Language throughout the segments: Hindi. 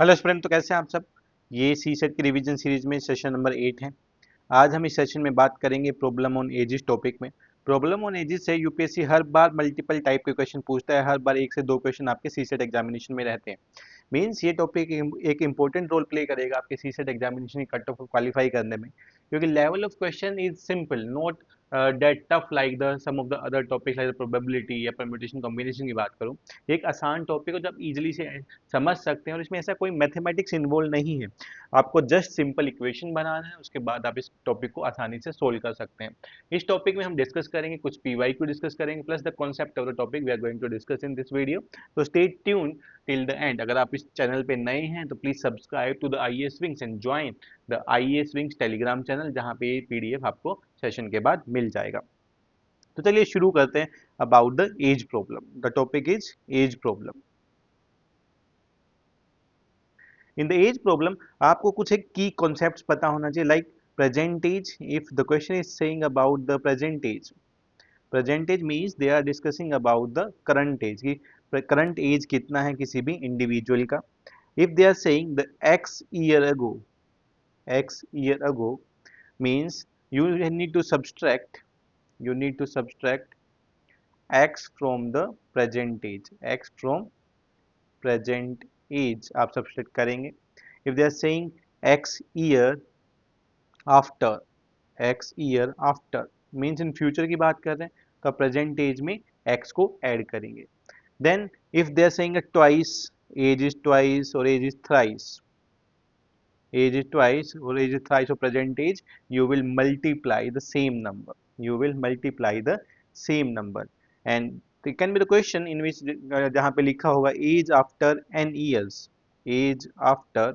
हेलो स्टूडेंट, तो कैसे हैं आप सब। ये सी सेट की रिवीजन सीरीज में सेशन नंबर 8 है। आज हम इस सेशन में बात करेंगे प्रॉब्लम ऑन एजिस टॉपिक में। प्रॉब्लम ऑन एजिस से यूपीएससी हर बार मल्टीपल टाइप के क्वेश्चन पूछता है। हर बार एक से दो क्वेश्चन आपके सी सेट एग्जामिनेशन में रहते हैं। मीन्स ये टॉपिक एक इंपॉर्टेंट रोल प्ले करेगा आपके सी सेट एग्जामिनेशन की कट ऑफ को क्वालिफाई करने में, क्योंकि level of question is simple, not that tough like the sum of the other topics like probability या परम्यूटेशन कॉम्बिनेशन की बात करूं। एक आसान टॉपिक है जो आप इजीली से समझ सकते हैं और इसमें ऐसा कोई मैथमेटिक्स इन्वॉल्व नहीं है। आपको जस्ट सिंपल इक्वेशन बनाना है, उसके बाद आप इस टॉपिक को आसानी से सोल्व कर सकते हैं। इस टॉपिक में हम डिस्कस करेंगे, कुछ पीवाईक्यू डिस्कस करेंगे, plus the concept of the topic we are going to discuss in this video. तो stay tune till the end. अगर आप इस चैनल पे नए हैं तो please subscribe to the IAS Wings and join the IAS Wings Telegram channel, जहां पे पीडीएफ आपको सेशन के बाद मिल जाएगा। तो चलिए शुरू करते हैं। About the age problem, the topic is age problem. In the age problem आपको कुछ एक की कॉन्सेप्ट्स पता होना चाहिए, like present age. If the question is saying about the present age, present age means they are discussing about the current age की करंट एज कितना है किसी भी इंडिविजुअल का। If they are saying the x year ago, x year ago means you need to subtract, you need to subtract x from the present age, x from present age आप subtract करेंगे। if they are saying x year after, x year after means in future की बात कर रहे हैं, तो present age में x को add करेंगे। then if they are saying a twice, age is twice or age is thrice, age is twice or age is thrice of present age, you will multiply the same number, you will multiply the same number and it can be the question in which जहाँ पे लिखा होगा age after n years, age after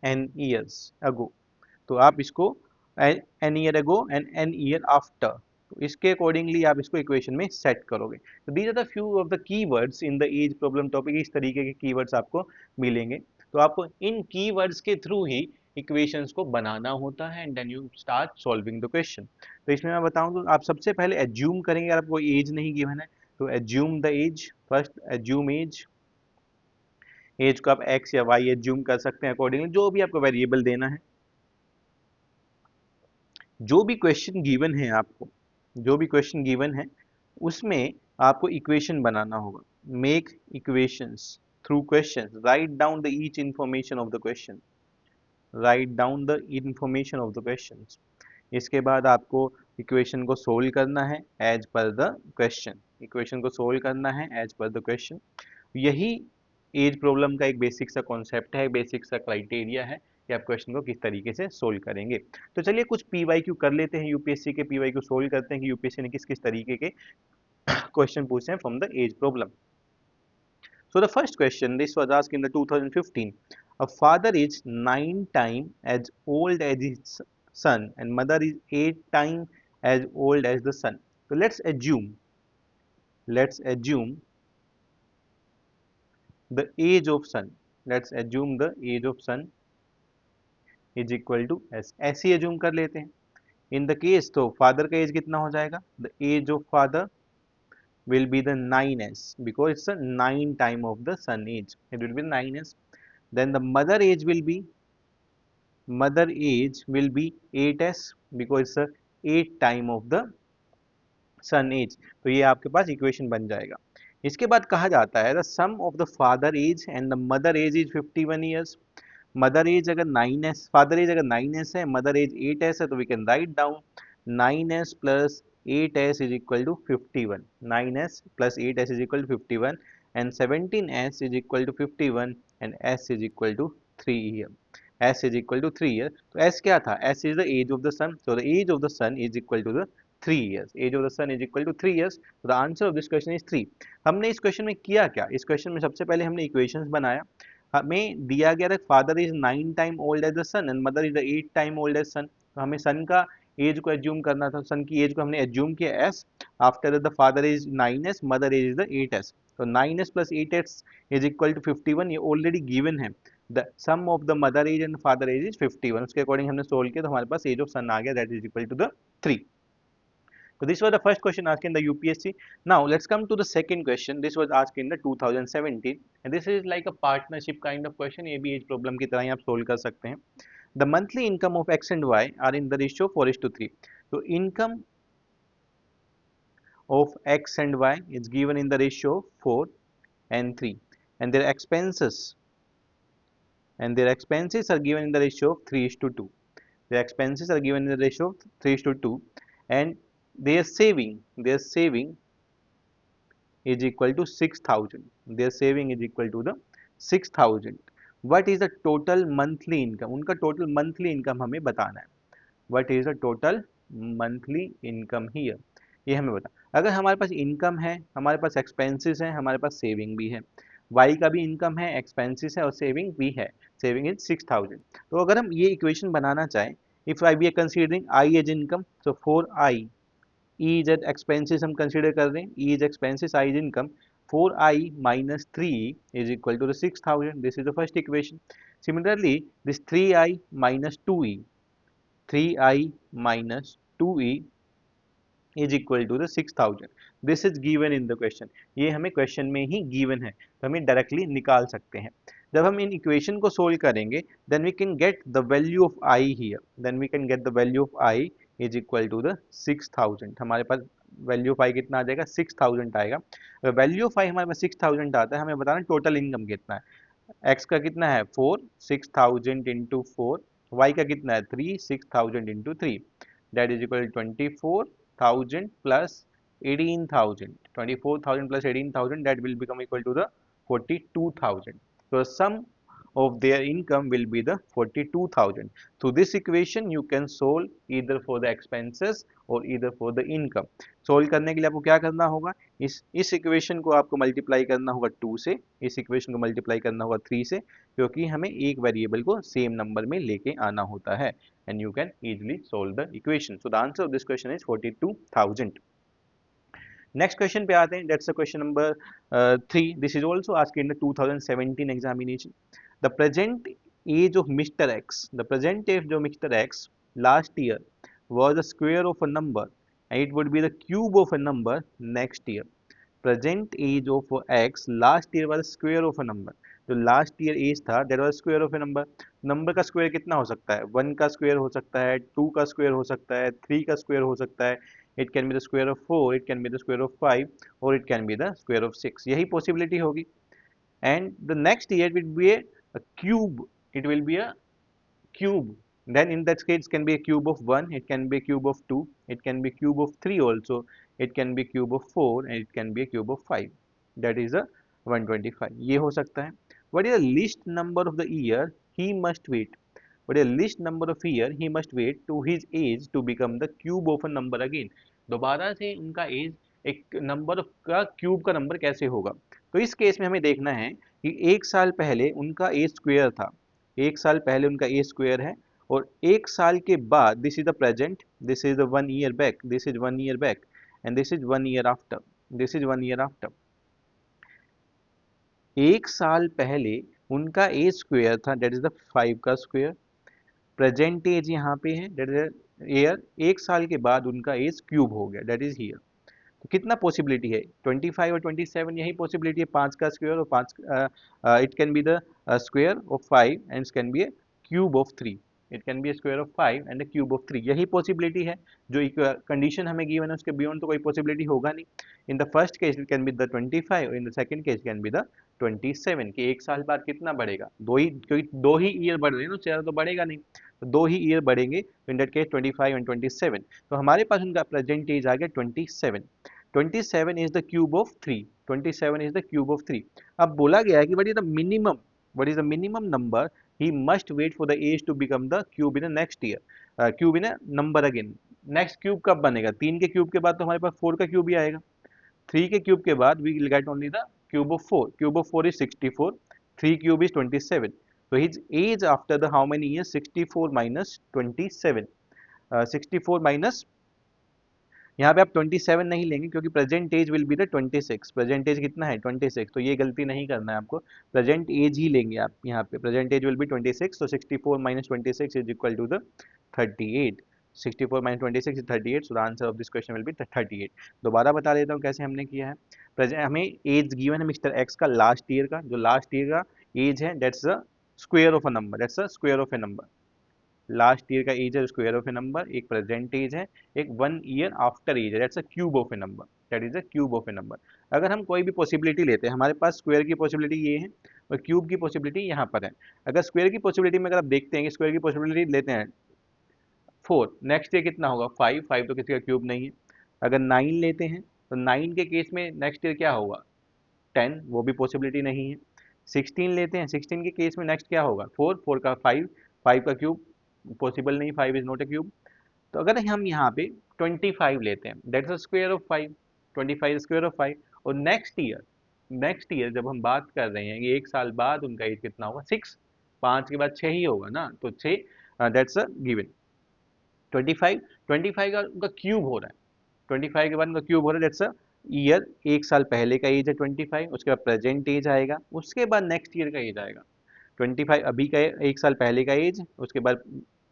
n years ago, तो आप इसको n year ago and n year after, तो इसके अकॉर्डिंगली आप इसको इक्वेशन में सेट करोगे। तो these are the few of the keywords in the age problem topic. इस तरीके के कीवर्ड्स आपको मिलेंगे, तो आपको इन कीवर्ड्स के थ्रू ही इक्वेशंस को बनाना होता है and then you start solving the question. तो इसमें मैं बताऊं तो आप सबसे पहले एज्यूम करेंगे, अगर आपको एज नहीं गिवन है तो assume the age. First assume age, age को आप एक्स या वाई एज्यूम कर सकते हैं अकॉर्डिंगली, जो भी आपको वेरिएबल देना है। जो भी क्वेश्चन गिवन है आपको, जो भी क्वेश्चन गिवन है उसमें आपको इक्वेशन बनाना होगा। Make equations through question, write down the each information of the question, write down the information of the question. इसके बाद आपको इक्वेशन को सोल्व करना है as per the question, equation को सोल्व करना है एज पर द क्वेश्चन। यही एज प्रॉब्लम का एक बेसिक सा कॉन्सेप्ट है, बेसिक सा क्राइटेरिया है कि आप क्वेश्चन को किस तरीके से सोल्व करेंगे। तो चलिए कुछ पीवाईक्यू कर लेते हैं, यूपीएससी के पीवाईक्यू सोल्व करते हैं कि यूपीएससी ने किस किस तरीके के क्वेश्चन पूछे हैं from the age problem. So the first question, this was asked in the 2015. A father is 9 times as old as his son and mother is 8 times as old as the son. So let's assume the age of son. Let's assume the age of son is equal to s. ऐसे ही assume कर लेते हैं। In the case तो father का age कितना हो जाएगा? The age of father will be the 9s because it's a 9 time of the son age. It will be 9s. Then the mother age will be 8s because it's a 8 time of the son age. तो ये आपके पास इक्वेशन बन जाएगा। इसके बाद कहा जाता है the sum of the father age and the mother age is 51 years. Mother age अगर 9s, फादर एज अगर 9s है, मदर एज 8s है, तो we can write down 9s plus 8s is equal to 51, 9s plus 8s is equal to 51 and 17s is equal to 51 and s is equal to 3 year, s is equal to 3 year। तो s क्या था? s is the age of the sun, so the age of the sun is equal to the 3 years, age of the sun is equal to 3 years, so the answer of this question is 3। हमने इस क्वेश्चन में किया क्या? इस क्वेश्चन में सबसे पहले हमने इक्वेशंस बनाया। हमें दिया गया था father is 9 time old as the son and mother is 8 time old as son, तो हमें सन का एज को एज्यूम करना था। सन की एज को हमने एज्यूम किया s, after the father is 9s, mother age is the 8s, तो 9s plus 8s is equal to 51, ये ऑलरेडी गिवन है। The sum of the mother age and father age is 51, उसके अकॉर्डिंग हमने सोल्व किया तो हमारे पास एज ऑफ सन आ गया, that is equal to the 3। So this was the first question asked in the UPSC. Now let's come to the second question. This was asked in the 2017 and this is like a partnership kind of question. ये भी age problem की तरह ही आप solve कर सकते हैं. The monthly income of X and Y are in the ratio 4:3. So income of X and Y is given in the ratio 4 and 3 and their expenses are given in the ratio of 3:2. Their expenses are given in the ratio of 3:2 and their saving is equal to 6,000. Their saving is equal to the 6,000. What is the total monthly income? उनका total monthly income हमें बताना है. What is the total monthly income here? ये हमें बता. अगर हमारे पास इनकम है, हमारे पास एक्सपेंसेस है, हमारे पास सेविंग भी है. वाई का भी इनकम है, एक्सपेंसेस है और सेविंग भी है. Saving is 6,000. तो अगर हम ये इक्वेशन बनाना चाहें, if I be are considering I age income, so for I E is at expenses हम consider कर रहे हैं. E is expenses, I is income. 4i minus 3 is equal to the 6,000. This is the first equation. Similarly, this 3i minus 2e, 3i minus 2e is equal to the 6,000. This is given in the question. ये हमें question में ही given है, तो हमें directly निकाल सकते हैं. जब हम इन equation को solve करेंगे, then we can get the value of I here. Then we can get the value of I is equal to the 6,000. हमारे पास वैल्यू ऑफ आई कितना आ जाएगा? 6,000 आएगा. वैल्यू ऑफ आई हमारे पास 6,000 आता है, हमें बताना टोटल इनकम कितना है. एक्स का कितना है? 4, 6,000 इंटू 4. वाई का कितना है? 3, 6,000 into 3. That is equal 24,000 plus 18,000. 24,000 plus 18,000, that will become equal to the 42,000. So sum of their income will be the 42,000. So this equation you can solve either for the expenses or either for the income. Solve करने के लिए आपको क्या करना होगा? इस इक्वेशन को आपको मल्टीप्लाई करना होगा 2 से, इस इक्वेशन को मल्टीप्लाई करना होगा 3 से, क्योंकि हमें एक वेरिएबल को सेम नंबर में लेके आना होता है. And you can easily solve the equation. So the answer of this question is 42,000. Next question पे आते हैं. That's the question number 3. This is also asked in the 2017 examination. The present age of Mr. X. The present age of Mr. X last year was the square of a number and it would be the cube of a number next year. Present age of X last year was the square of a number. जो लास्ट ईयर एज था that was square of A number. Number का स्क्वायर कितना हो सकता है? 1 का स्क्वायर हो सकता है, 2 का स्क्वायर हो सकता है, 3 का स्क्वायर हो सकता है. It can be the square of 4, it can be the square of 5 और it can be the square of 6. यही पॉसिबिलिटी होगी. And the next year will be A cube. It will be a cube. Then in that case it can be a cube of 1, it can be a cube of 2, it can be a cube of 3 also, it can be a cube of 4 and it can be a cube of 5. That is a 125. ये हो सकता है. What is the least number of the year he must wait? What is the least number of year he must wait to his age to become the cube of a number again? दोबारा से उनका एज एक नंबर का क्यूब का नंबर कैसे होगा? तो इस केस में हमें देखना है कि एक साल पहले उनका एज स्क्वायर था, एक साल पहले उनका ए स्क्वायर है और एक साल के बाद this is the present, this is the 1 year back, this is 1 year back and this is 1 year after, this is 1 year after. एक साल पहले उनका ए स्क्वायर था दैट इज द 5 का स्क्वायर. प्रेजेंट एज यहाँ पे है दैट इज ईयर. एक साल के बाद उनका एज क्यूब हो गया दैट इज हियर. तो कितना पॉसिबिलिटी है? 25 और 27 यही पॉसिबिलिटी है. 5 का स्क्वायर और 5 it can be the square of 5 and it can be A cube of 3. It can be A square of 5 and A cube of 3. यही पॉसिबिलिटी है. जो कंडीशन हमें गिवन है उसके बियॉन्ड तो कोई पॉसिबिलिटी होगा नहीं. In the first case it can be the 25 और in the second case can be the 27 कि एक साल बाद कितना बढ़ेगा? दो ही, क्योंकि दो ही ईयर बढ़ रहे हैं ना, ज़्यादा तो बढ़ेगा नहीं. तो दो ही ईयर बढ़ेंगे. In that case 25 and 27. तो हमारे पास उनका प्रेजेंट एज आ गया 27. 27 is the cube of 3. 27 is the cube of 3. अब बोला गया है कि what is the minimum? What is the minimum number he must wait for the age to become the cube in the next year? Cube in a number again. Next cube कब बनेगा? 3 के क्यूब के बाद तो हमारे पास 4 का क्यूब ही आएगा. 3 के क्यूब के बाद we will get only the cube of 4. Cube of 4 is 64. 3 cube is 27. So his age after the how many years? 64 minus 27. 64 minus, यहाँ पे आप 27 नहीं लेंगे क्योंकि present age will be the 26. Present age कितना है? 26. तो ये गलती नहीं करना है आपको, प्रेजेंट एज ही लेंगे आप यहाँ पे. Present age will be 26. तो 64 minus 26 is equal to the 38. 64 minus 26 is 38. So the answer of this question will be 38. दोबारा बता देता हूँ कैसे हमने किया है. हमें एज गिवन है मिस्टर एक्स का लास्ट ईयर का, जो लास्ट ईयर का एज है that's the square of a number, that's the square of A number. Last year का एज है स्क्वायर ऑफ ए नंबर, एक प्रेजेंट एज है, एक 1 ईयर आफ्टर एज है, that's a cube of A number, that is a cube of A number. अगर हम कोई भी पॉसिबिलिटी लेते हैं, हमारे पास स्क्वायर की पॉसिबिलिटी ये है और क्यूब की पॉसिबिलिटी यहाँ पर है. अगर स्क्वायर की पॉसिबिलिटी में अगर आप देखते हैं कि स्क्वायर की पॉसिबिलिटी लेते हैं 4, नेक्स्ट ईयर कितना होगा 5, 5 तो किसी का क्यूब नहीं है. अगर 9 लेते हैं तो 9 के केस में नेक्स्ट ईयर क्या होगा 10, वो भी पॉसिबिलिटी नहीं है. 16 लेते हैं, 16 के केस में नेक्स्ट क्या होगा 4, 4 का 5, 5 का क्यूब पॉसिबल नहीं, 5 इज नॉट ए क्यूब. तो अगर हम यहाँ पे 25 लेते हैं that's the square of 5, 25 square of 5. और नेक्स्ट ईयर जब हम बात कर रहे हैं कि एक साल बाद उनका एज कितना होगा 6, 5 के बाद 6 ही होगा ना, तो 6 दैट्स अ गिवन. 25 का उनका क्यूब हो रहा है, 25 के बाद उनका क्यूब हो रहा है दैट्स अ ईयर. एक साल पहले का एज है 25, उसके बाद प्रेजेंट एज आएगा, उसके बाद नेक्स्ट ईयर का एज आएगा. 25 अभी का एक साल पहले का एज, उसके बाद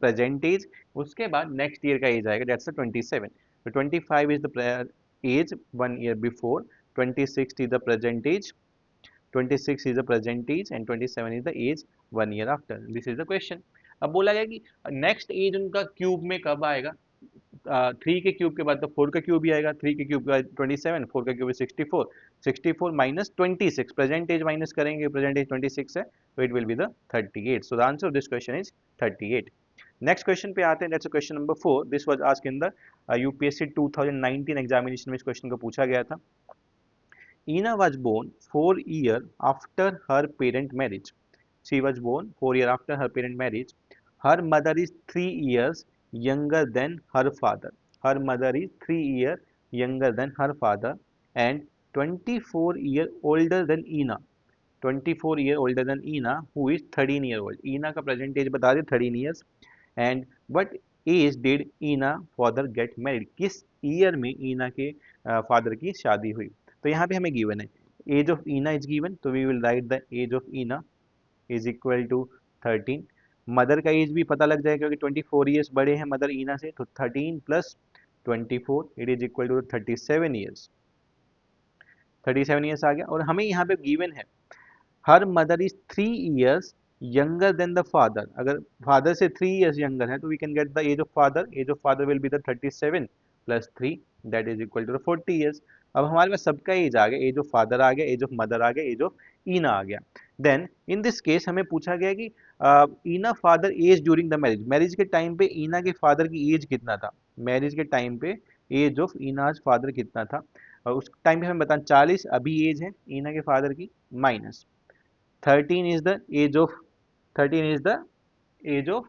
प्रेजेंट एज, उसके बाद नेक्स्ट ईयर का एज आएगा दैट्स द 27. तो 25 is the age 1 year before, 26 is the present age, 26 is the present age and 27 is the age 1 year after. This is the question. अब बोला गया कि नेक्स्ट एज उनका क्यूब में कब आएगा, 3 के क्यूब के बाद तो 4 का क्यूब ही आएगा, 3 के क्यूब के बाद 27, 4 का cube 64, 64 minus 26, present age minus करेंगे, प्रेजेंट एज 26 है, तो it will be the 38. So the answer of this question is 38. Next question पे आते हैं, that's question number 4. This was asked in the UPSC 2019 examination में इस क्वेश्चन को पूछा गया था. Ina was born 4 years after her parent marriage. She was born 4 years after her parent marriage. Her mother is 3 years younger than her father. Her mother is 3 years younger than her father and 24 years older than Ina. 24 years older than Ina, who is 13 years old. Ina का present age बता दें 13 years. And what age did Ina father get married? किस ईयर में ईना के फादर की शादी हुई? तो यहाँ पे हमें गिवन है age of Ina is given, तो we will write the age of Ina is equal to 13. Mother का एज भी पता लग जाएगा क्योंकि 24 ईयर्स बड़े हैं मदर ईना से, तो 13 plus 24 it is equal to 37 years. 37 years आ गया. और हमें यहाँ पे गिवन है her mother is 3 years younger than the father. अगर फादर से 3 ईयर्स यंगर है तो we can get the age of father. Age of father will be the 37 plus 3 that is equal to 40 years. अब हमारे पास सबका एज आ गया, एज ऑफ फादर आ गया, एज ऑफ मदर आ गया, एज ऑफ ईना आ गया. देन इन दिस केस हमें पूछा गया कि Ina father age during the marriage. Marriage के टाइम पे ईना के फादर की एज कितना था, मैरिज के टाइम पे एज ऑफ ईनाज फादर कितना था. और उस टाइम पे हमें बताना 40 अभी एज है ईना के फादर की, minus 13 is the age of 13 is the age of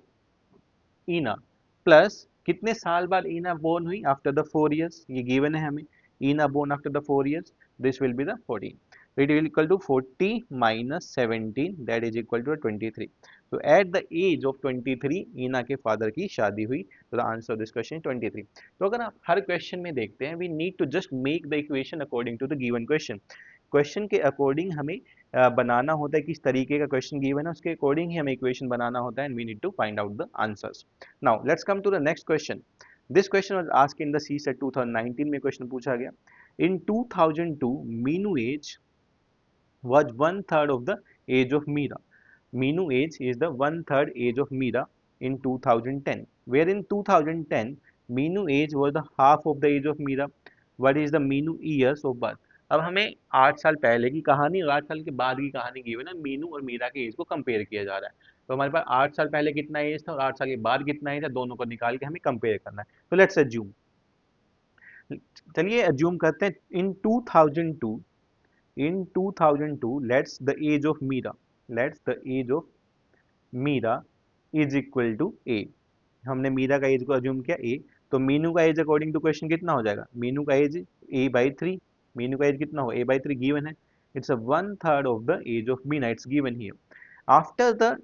Ina, plus कितने साल बाद ईना बोर्न हुई आफ्टर द 4 years, ये गिवन है हमें. Ina born after the 4 years, this will be the 14. It will equal to 40 minus 17 that is equal to 23. तो एट द एज ऑफ 23 ईना के फादर की शादी हुई. तो the answer of this question 23. तो अगर आप हर क्वेश्चन में देखते हैं we need to just make the equation according to the given question. Question के अकॉर्डिंग हमें बनाना होता है, किस तरीके का क्वेश्चन गिवन है उसके अकॉर्डिंग ही हमें इक्वेशन बनाना होता है and we need to find out the answers. Now let's come to the next question. This question was asked in the CSAT 2019 में क्वेश्चन पूछा गया. In 2002 Meenu age was 1/3 of the age of Mira. Minu age is the 1/3 age of Mira in 2010. Where in 2010 Minu age was the half of the age of Mira. What is the Minu years of birth? अब हमें 8 साल पहले की कहानी और 8 साल के बाद की कहानी गिवन है. मीनू और मीरा के एज को कंपेयर किया जा रहा है. तो हमारे पास 8 साल पहले कितना एज था और 8 साल के बाद कितना एज है, दोनों को निकाल के हमें कंपेयर करना है. तो लेट्स अज्यूम, चलिए अज्यूम करते हैं इन 2002 let's the age of Mira is equal to a. हमने मीरा का एज को अज्यूम किया a, तो मीनू का एज अकॉर्डिंग टू क्वेश्चन कितना हो जाएगा, मीनू का एज a/3. मीनू का एज कितना हो a/3 गिवन है. It's a 1/3 of the age of Meena, it's given here. After the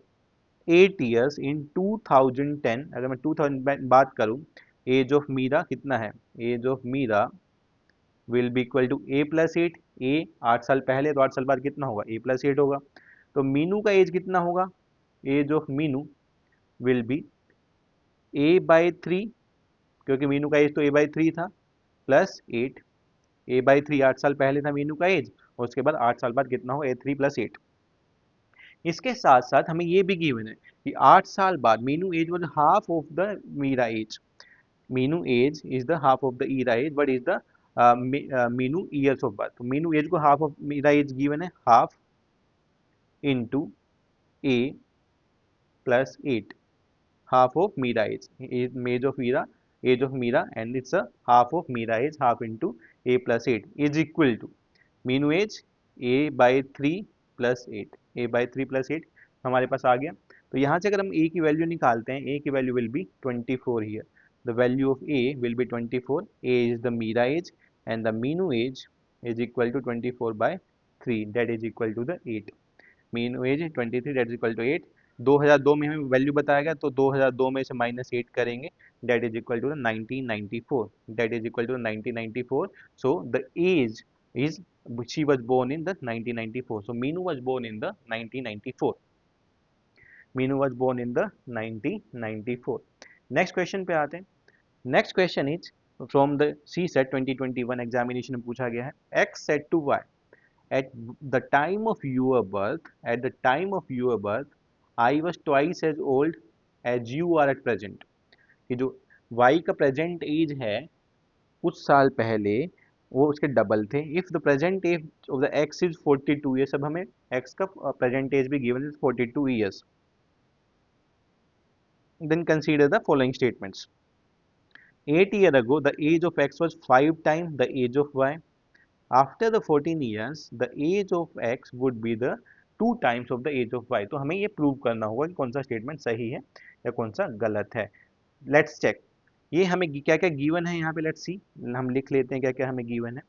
8 years in 2010, अगर मैं 2000 बात करूं, एज ऑफ मीरा कितना है, age of Meera will be equal to a plus 8. A 8 साल पहले तो 8 साल बाद कितना होगा a प्लस 8 होगा. तो मीनू का एज कितना होगा, age of Meenu will be a/3 क्योंकि मीनू का एज तो a/3 था प्लस 8, a/3 8 साल पहले था मीनू का एज, और उसके बाद 8 साल बाद कितना हो a3 प्लस 8। इसके साथ साथ हमें ये भी गिवन है कि 8 साल बाद Meenu age was half of the Meera age. Meenu age is the half of the Ira age, but is the Meenu years of birth. Meenu age को half of Meera age given है, half into a plus 8, half of Mira age, age of Mira, age of Mira, and it's a half of Mira age, half into a plus 8 is equal to Meenu age a/3 plus 8, a/3 plus 8 हमारे पास आ गया। तो यहाँ से अगर हम a की वैल्यू निकालते हैं, a की value will be 24 here, the value of a will be 24, a is the Meera age and the Meenu age is equal to 24/3, that is equal to the 8। Mean age 23, that is equal to 8। 2002 में हमें वैल्यू बताया गया, तो 2002 में से -8 करेंगे, that is equal to 1994, that is equal to 1994। So the age is she was born in the 1994, so Meenu was born in the 1994, Meenu was born in the 1994। Next question पे आते हैं। Next question is from the CSET 2021 examination में पूछा गया है। X said to Y, at the time of your birth, at the time of your birth, I was twice as old as you are at present। कि जो y का प्रेजेंट एज है कुछ साल पहले वो उसके डबल थे। If the present age of the x is 42 years, अब हमें x का प्रेजेंट एज भी given is 42 years, then consider the following statements। 8 years ago the age of x was 5 times the age of y, after the 14 years the age of x would be the 2 times of the age of y। तो हमें ये प्रूव करना होगा कि कौन सा स्टेटमेंट सही है या कौन सा गलत है। लेट्स चेक, ये हमें क्या क्या गिवन है यहाँ पे, लेट्स सी, हम लिख लेते हैं क्या क्या हमें गिवन है।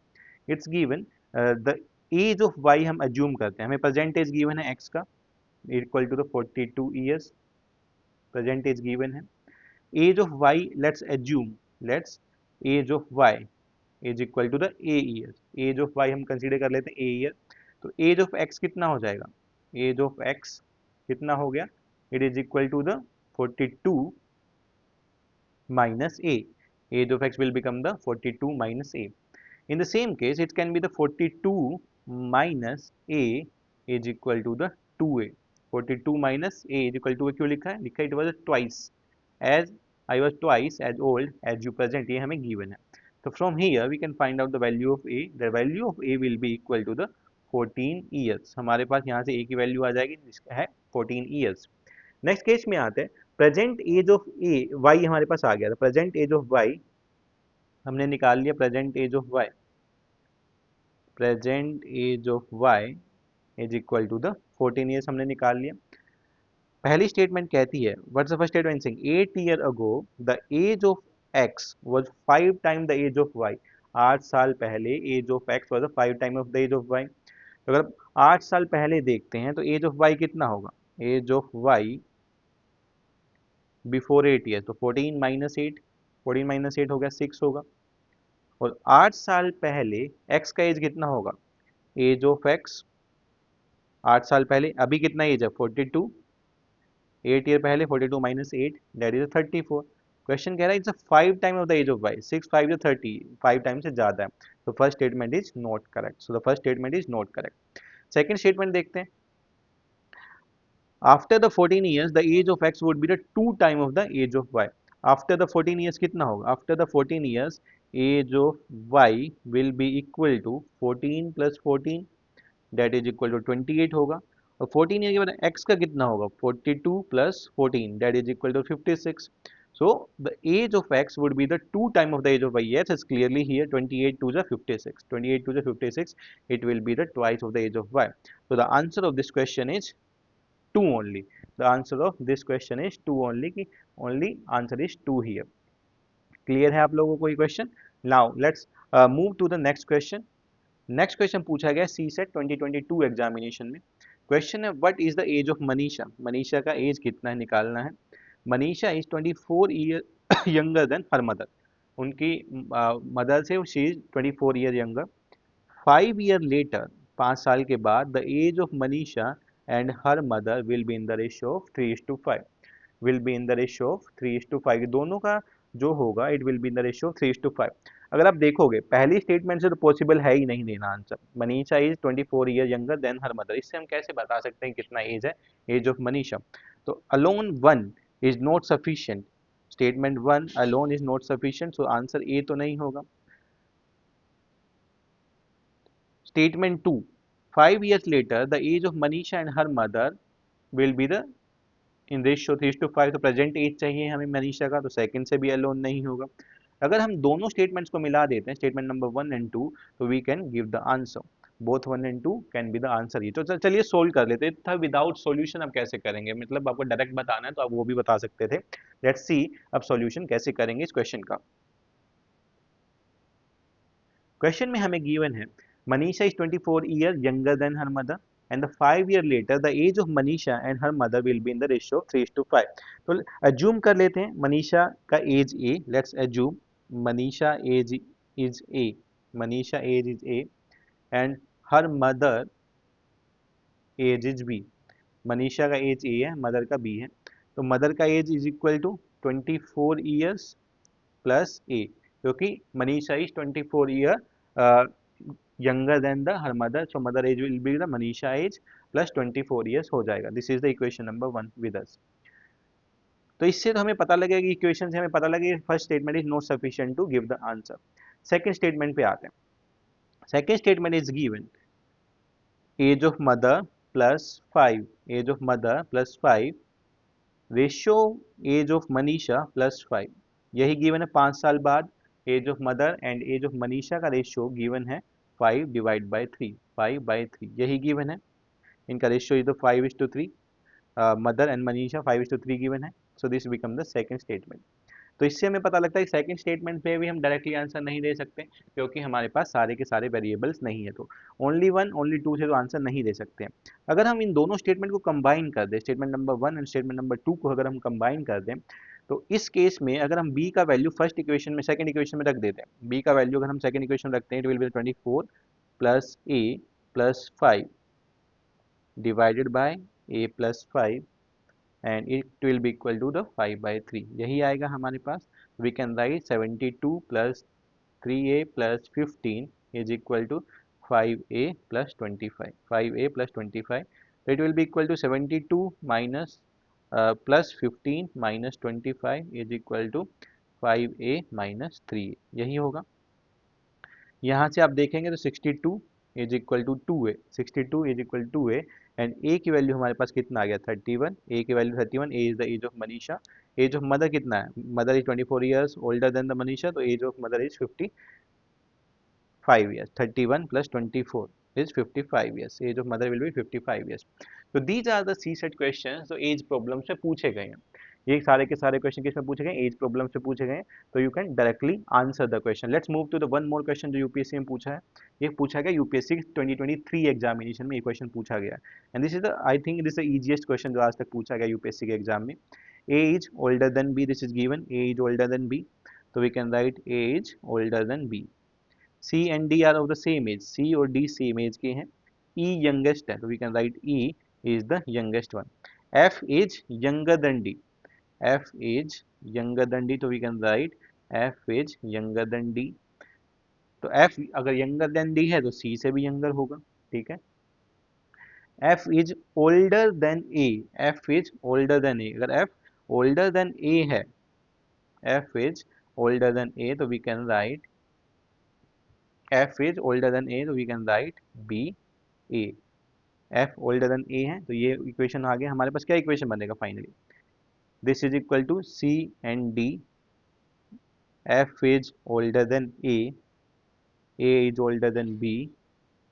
It's given the age of y हम अज्यूम करते हैं, हमें प्रेजेंट एज गिवन है x का equal to the 42 years, present age given है। Age of y let's assume, let's age of y is equal to the a year, age of y हम कंसीडर कर लेते हैं a ईयर। तो एज ऑफ x कितना हो जाएगा, एज ऑफ x कितना हो गया, it is equal to the 42 minus a, age of x will become the 42 minus a। In the same case it can be the 42 minus a is equal to the 2a, 42 minus a is equal to a क्यों लिखा है, लिखा it was twice as I was twice as old as you present, ये हमें given है। तो from here we can find out the value of a, the value of a will be equal to the 14 years, हमारे पास यहाँ से a की वैल्यू आ जाएगी जिसका है 14 years। नेक्स्ट केस में आते हैं, present age of a Y हमारे पास आ गया था, प्रेजेंट एज ऑफ वाई हमने निकाल लिया, present age of Y, present age of Y is equal to the 14 years हमने निकाल लिया। पहली स्टेटमेंट कहती है, what's the first statement saying 8 year ago the age of X was 5 time the age of Y, 8 साल पहले age of X was 5 time of the age of Y. तो अगर 8 साल पहले देखते हैं तो एज ऑफ वाई कितना होगा, age of Y before 8 year, तो 14 माइनस 8, 14 माइनस 8 हो गया 6 होगा। और 8 साल पहले x का एज कितना होगा, एज ऑफ x 8 साल पहले, अभी कितना एज है 42, 8 ईयर पहले 42 माइनस 8 दैट इज 34। क्वेश्चन कह रहा है it's a 5 time of the age of y, 6 5 is 30, 5 time से ज्यादा है, तो first statement is not correct, so the first statement is not correct. Second statement देखते हैं, after the 14 years the age of x would be the 2 time of the age of y। After the 14 years कितना होगा, after the 14 years age of y will be equal to 14 plus 14 that is equal to 28 होगा। और 14 ईयर के बाद x का कितना होगा, 42 plus 14 that is equal to 56। So the age of x would be the 2 time of the age of y। Yes, it's clearly here 28 to the 56, 28 to the 56, it will be the twice of the age of y। So the answer of this question is 2 only, the answer of this question is 2 only, कि only answer is 2 here। Clear है आप लोगों को ये question. Now let's move to the next question. Next question पूछा गया CSET 2022 एग्जामिनेशन में। क्वेश्चन है what is the age of Manisha, Manisha का एज कितना है निकालना है। Manisha is 24 year younger than her mother, उनकी मदर से she is 24 year younger. 5 year later, 5 साल के बाद the age of Manisha and her mother will be in the ratio of 3:5, will be in the ratio of 3:5। दोनों का जो होगा it will be in the ratio 3:5। अगर आप देखोगे पहली स्टेटमेंट से तो पॉसिबल है ही नहीं देना answer. Manisha is 24 year younger than her mother, इससे हम कैसे बता सकते हैं कितना एज है, एज ऑफ मनीषा। तो alone one is not sufficient, statement one alone is not sufficient, so answer A तो नहीं होगा। Statement two 5 years later the age of Manisha and her mother will be the in ratio 3:5, तो प्रेजेंट एज चाहिए हमें मनीषा का, तो सेकंड से भी अलोन नहीं होगा। अगर हम दोनों स्टेटमेंट्स को मिला देते हैं, स्टेटमेंट नंबर 1 एंड 2, तो we can give the answer, both 1 and 2 can be the answer. ये तो चलिए सोल्व कर लेते था, विदाउट सॉल्यूशन अब कैसे करेंगे, मतलब आपको डायरेक्ट बताना है तो आप वो भी बता सकते थे। लेट्स सी अब सॉल्यूशन कैसे करेंगे इस क्वेश्चन का। क्वेश्चन में हमें गिवन है Manisha is 24 year younger than her mother and the 5 year later the age of Manisha and her mother will be in the ratio of 3:5। तो assume कर लेते हैं मनीषा का age A, let's assume Manisha age is A, Manisha age is A and her mother age is B. Manisha का एज ए है, मदर का बी है, तो मदर का age is equal to 24 years plus a, क्योंकि Manisha is 24 year younger than the her mother, so mother age will be the Manisha age plus 24 years हो जाएगा। This is the equation number 1 with us. तो इससे तो हमें पता लगेगा कि इक्वेशन से हमें पता लगेगा first statement is not sufficient to give the answer. Second statement पे आते हैं। Second statement is given age of mother plus 5, age of mother plus 5 ratio age of Manisha plus 5, यही गिवन है 5 साल बाद age of mother and age of Manisha का रेशियो गिवन है 5 डिवाइड बाई 3, 5/3 यही गिवन है। इनका ratio is the 5:3, mother and Manisha 5:3 given है, so this become the second statement. तो इससे हमें पता लगता है कि सेकंड स्टेटमेंट पे भी हम डायरेक्टली आंसर नहीं दे सकते, क्योंकि हमारे पास सारे के सारे वेरिएबल्स नहीं है, तो ओनली 1 ओनली 2 से तो आंसर नहीं दे सकते हैं। अगर हम इन दोनों स्टेटमेंट को कंबाइन कर दें, statement number 1 and statement number 2 को अगर हम कंबाइन कर दें, तो इस केस में अगर हम b का वैल्यू फर्स्ट इक्वेशन में सेकंड इक्वेशन में रख देते हैं, b का वैल्यू अगर हम सेकंड इक्वेशन में रखते हैं, it will be 24 plus a plus 5 divided by a plus 5 and it will be equal to the 5/3, यही आएगा हमारे पास। we can write 72 plus 3a plus 15 is equal to 5a plus 25, 5a plus 25, so it will be equal to 72 minus plus 15 minus 25 is equal to 5a minus 3a, यही होगा। यहाँ से आप देखेंगे तो 62 is equal to 2a, 62 is equal to a and a की वैल्यू हमारे पास कितना आ गया 31, a की value 31, a is the age of Manisha. Age of mother कितना है, mother is 24 years older than the Manisha, तो age of mother is 55 years, 31 plus 24 is 55 years, age of mother will be 55 years। so these are the C set questions जो एज प्रॉब्लम से पूछे गए हैं। ये सारे के सारे क्वेश्चन किसमें पूछे गए, एज प्रॉब्लम से पूछे गए, तो you can directly answer the question. Let's move to the one more question जो यूपीएससी में पूछा है। ये पूछा गया यूपीएससी 2023 एग्जामिनेशन में, ये क्वेश्चन पूछा गया and this is the I think this the easiest question जो आज तक पूछा गया यूपीएससी के एग्जाम में। A is older than B, this is given A is older than B, तो we can write A is older than B. C and D are of the same age, C और D same age के हैं। E youngest है, तो we can write E is the youngest one। F is younger than D, F is younger than D, तो we can write F is younger than D। तो F अगर younger than D है तो C से भी younger होगा, ठीक है। F is older than A, F is older than A, अगर F older than A है, F is older than A, तो we can write F is older than A, तो we can write B A। F older than A है, तो ये इक्वेशन आ गया हमारे पास। क्या इक्वेशन बनेगा finally, this is equal to C and D, F is older than A is older than B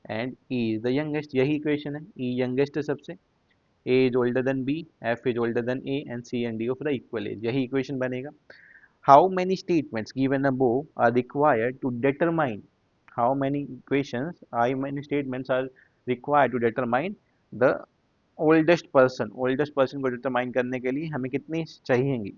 and E is the youngest, यही इक्वेशन है। E youngest है सबसे, A is older than B, F is older than A and C and D of the equal age, यही इक्वेशन बनेगा। How many statements given above are required to determine, how many equations, how many statements are required to determine the oldest person, oldest person को determine करने के लिए हमें कितनी चाहिएंगी,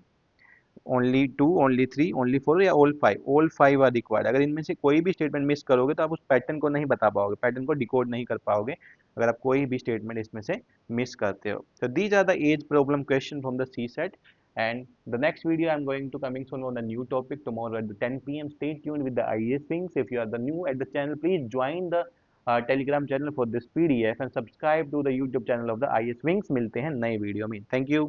ओनली 2, ओनली 3, ओनली 4 या ऑल 5 आर रिक्वायर्ड। अगर इनमें से कोई भी स्टेटमेंट मिस करोगे तो आप उस पैटर्न को नहीं बता पाओगे, पैटर्न को डिकोड नहीं कर पाओगे अगर आप कोई भी स्टेटमेंट इसमें से मिस करते हो। तो these are the age problem question from the C set And the next video I'm going to coming soon on a new topic tomorrow at the 10 p.m. Stay tuned with the IAS Wings. If you are the new at the channel, please join the Telegram channel for this PDF and subscribe to the YouTube channel of the IAS Wings. मिलते हैं नए वीडियो में. Thank you.